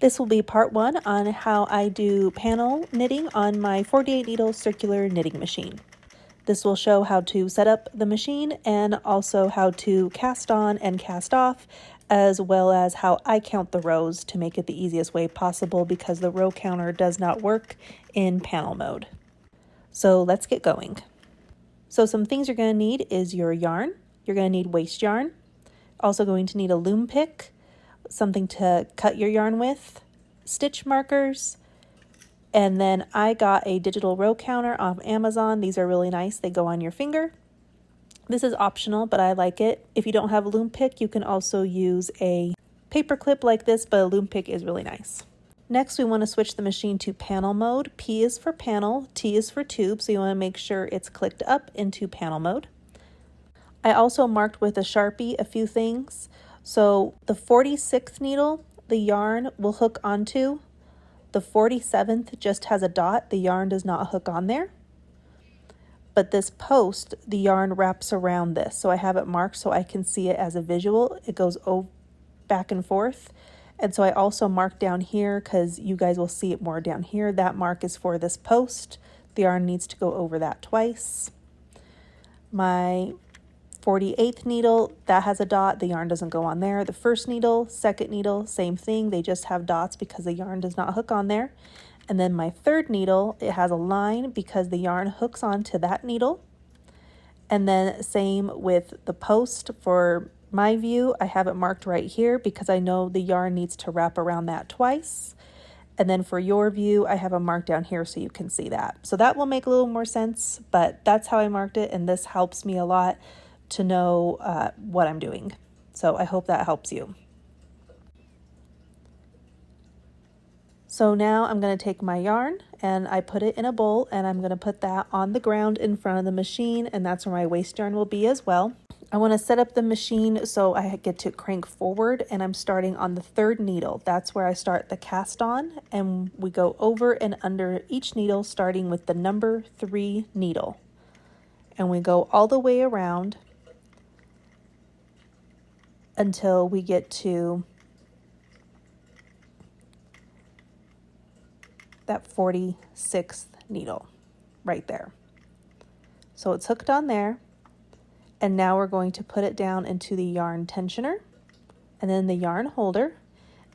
This will be part 1 on how I do panel knitting on my 48 needle circular knitting machine. This will show how to set up the machine and also how to cast on and cast off, as well as how I count the rows to make it the easiest way possible because the row counter does not work in panel mode. So let's get going. So some things you're going to need is your yarn. You're going to need waste yarn. Also going to need a loom pick, something to cut your yarn with, stitch markers, and then I got a digital row counter off Amazon. These are really nice. They go on your finger. This is optional, but I like it. If you don't have a loom pick, you can also use a paper clip like this, but a loom pick is really nice. Next, we want to switch the machine to panel mode. P is for panel, T is for tube, so you want to make sure it's clicked up into panel mode. I also marked with a Sharpie a few things. So the 46th needle, the yarn will hook onto. The 47th just has a dot. The yarn does not hook on there. But this post, the yarn wraps around this. So I have it marked so I can see it as a visual. It goes back and forth. And so I also marked down here because you guys will see it more down here. That mark is for this post. The yarn needs to go over that twice. My 48th needle, that has a dot. The yarn doesn't go on there. The first needle, second needle, same thing. They just have dots because the yarn does not hook on there. And then my third needle, it has a line because the yarn hooks onto that needle. And then same with the post. For my view, I have it marked right here because I know the yarn needs to wrap around that twice. And then for your view, I have a mark down here so you can see that. So that will make a little more sense, but that's how I marked it. And this helps me a lot to know what I'm doing. So I hope that helps you. So now I'm going to take my yarn and I put it in a bowl and I'm going to put that on the ground in front of the machine, and that's where my waste yarn will be as well. I want to set up the machine so I get to crank forward, and I'm starting on the third needle. That's where I start the cast on, and we go over and under each needle starting with the number 3 needle. And we go all the way around until we get to that 46th needle right there. So it's hooked on there, and now we're going to put it down into the yarn tensioner and then the yarn holder,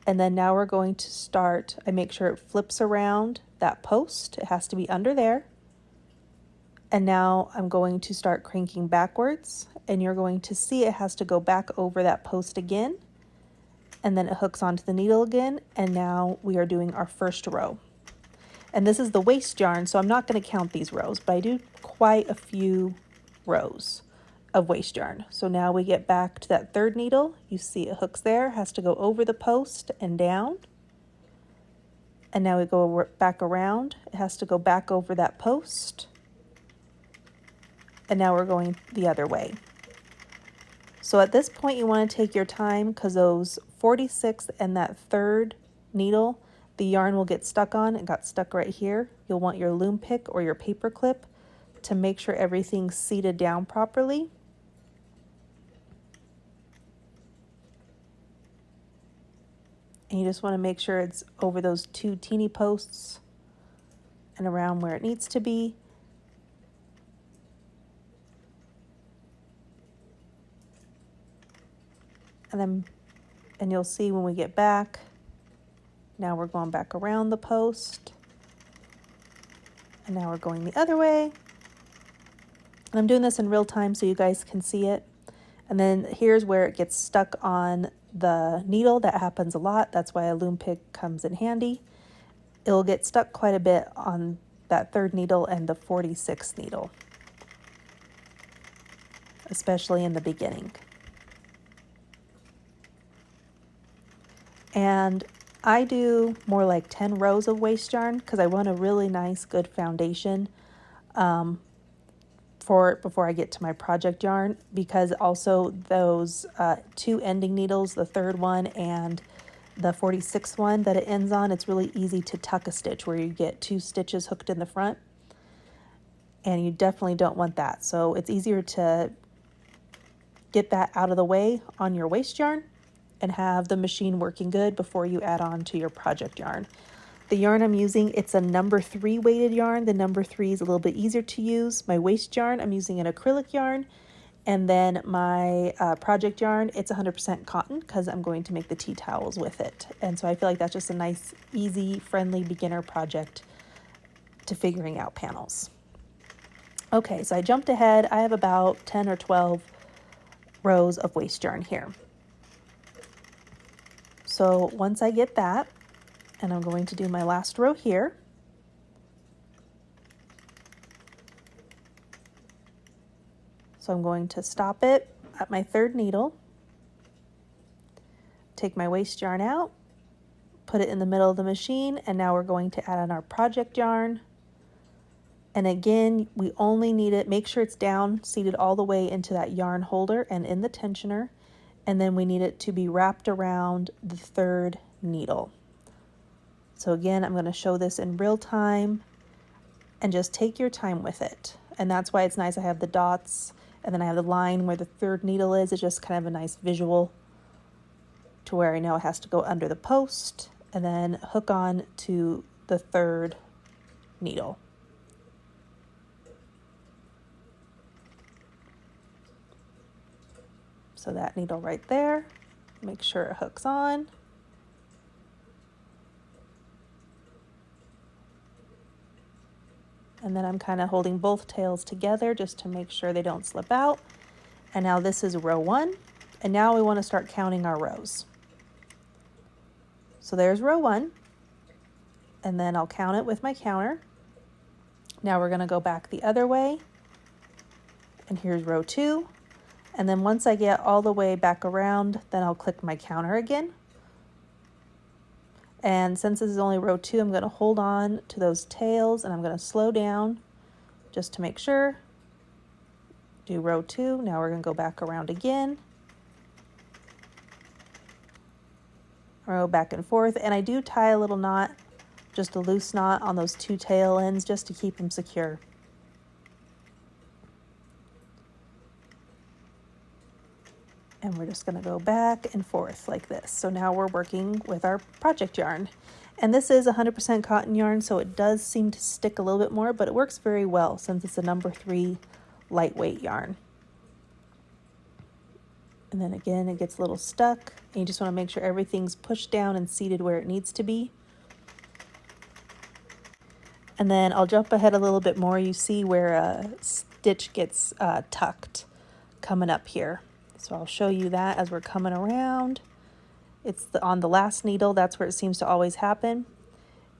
and then now we're going to start. I make sure it flips around that post. It has to be under there. And now I'm going to start cranking backwards, and you're going to see it has to go back over that post again, and then it hooks onto the needle again, and now we are doing our first row. And this is the waste yarn, so I'm not going to count these rows, but I do quite a few rows of waste yarn. So now we get back to that third needle. You see it hooks there, has to go over the post and down. And now we go back around. It has to go back over that post. And now we're going the other way. So at this point, you want to take your time because those 46th and that third needle, the yarn will get stuck on. It got stuck right here. You'll want your loom pick or your paper clip to make sure everything's seated down properly. And you just want to make sure it's over those 2 teeny posts and around where it needs to be. And you'll see when we get back, now we're going back around the post, and now we're going the other way. And I'm doing this in real time so you guys can see it. And then here's where it gets stuck on the needle. That happens a lot. That's why a loom pick comes in handy. It'll get stuck quite a bit on that third needle and the 46th needle, especially in the beginning. And I do more like 10 rows of waste yarn because I want a really nice, good foundation for it before I get to my project yarn, because also those 2 ending needles, the third one and the 46th one that it ends on, it's really easy to tuck a stitch where you get 2 stitches hooked in the front, and you definitely don't want that. So it's easier to get that out of the way on your waste yarn and have the machine working good before you add on to your project yarn. The yarn I'm using, it's a number 3 weighted yarn. The number 3 is a little bit easier to use. My waste yarn, I'm using an acrylic yarn. And then my project yarn, it's 100% cotton because I'm going to make the tea towels with it. And so I feel like that's just a nice, easy, friendly beginner project to figuring out panels. Okay, so I jumped ahead. I have about 10 or 12 rows of waste yarn here. So once I get that, and I'm going to do my last row here. So I'm going to stop it at my 3rd needle, take my waste yarn out, put it in the middle of the machine, and now we're going to add on our project yarn. And again, we only need it, make sure it's down, seated all the way into that yarn holder and in the tensioner. And then we need it to be wrapped around the 3rd needle. So again, I'm going to show this in real time and just take your time with it. And that's why it's nice I have the dots and then I have the line where the 3rd needle is. It's just kind of a nice visual to where I know it has to go under the post and then hook on to the 3rd needle. So that needle right there, make sure it hooks on. And then I'm kind of holding both tails together just to make sure they don't slip out. And now this is row 1. And now we want to start counting our rows. So there's row 1. And then I'll count it with my counter. Now we're going to go back the other way. And here's row 2. And then once I get all the way back around, then I'll click my counter again. And since this is only row 2, I'm going to hold on to those tails and I'm going to slow down just to make sure. Do row 2. Now we're going to go back around again. Row back and forth. And I do tie a little knot, just a loose knot on those 2 tail ends just to keep them secure. And we're just going to go back and forth like this. So now we're working with our project yarn. And this is 100% cotton yarn, so it does seem to stick a little bit more, but it works very well since it's a number 3 lightweight yarn. And then again, it gets a little stuck. And you just want to make sure everything's pushed down and seated where it needs to be. And then I'll jump ahead a little bit more. You see where a stitch gets tucked coming up here. So I'll show you that as we're coming around. It's on the last needle, that's where it seems to always happen.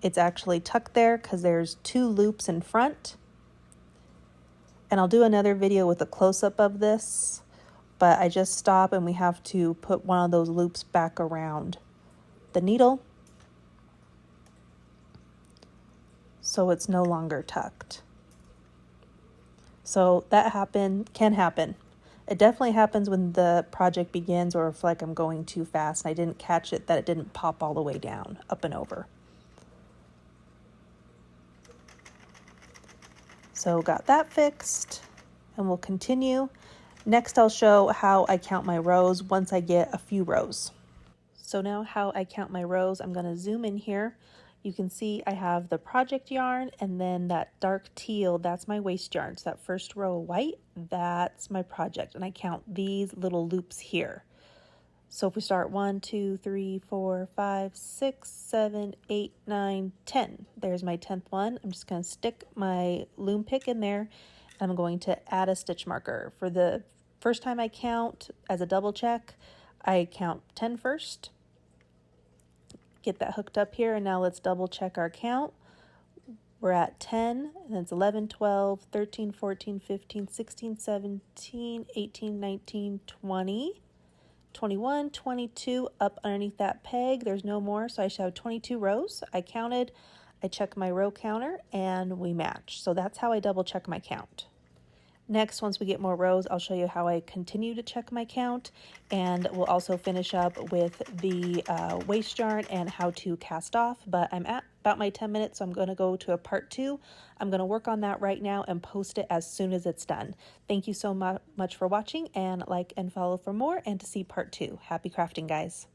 It's actually tucked there because there's 2 loops in front. And I'll do another video with a close-up of this, but I just stop and we have to put one of those loops back around the needle so it's no longer tucked. So that can happen. It definitely happens when the project begins or if like I'm going too fast and I didn't catch it, that it didn't pop all the way down, up and over. So got that fixed and we'll continue. Next I'll show how I count my rows once I get a few rows. So now how I count my rows, I'm going to zoom in here. You can see I have the project yarn and then that dark teal, that's my waste yarn. So that first row of white, that's my project. And I count these little loops here. So if we start 1, 2, 3, 4, 5, 6, 7, 8, 9, 10. There's my 10th one. I'm just going to stick my loom pick in there. And I'm going to add a stitch marker. For the first time I count as a double check, I count 10 first. Get that hooked up here, and now let's double check our count. We're at 10, and then it's 11, 12, 13, 14, 15, 16, 17, 18, 19, 20, 21, 22. Up underneath that peg, there's no more, so I should have 22 rows. I counted, I check my row counter, and we match. So that's how I double check my count. Next, once we get more rows, I'll show you how I continue to check my count, and we'll also finish up with the waste yarn and how to cast off. But I'm at about my 10 minutes, so I'm going to go to a part 2. I'm going to work on that right now and post it as soon as it's done. Thank you so much for watching, and like and follow for more and to see part 2. Happy crafting, guys.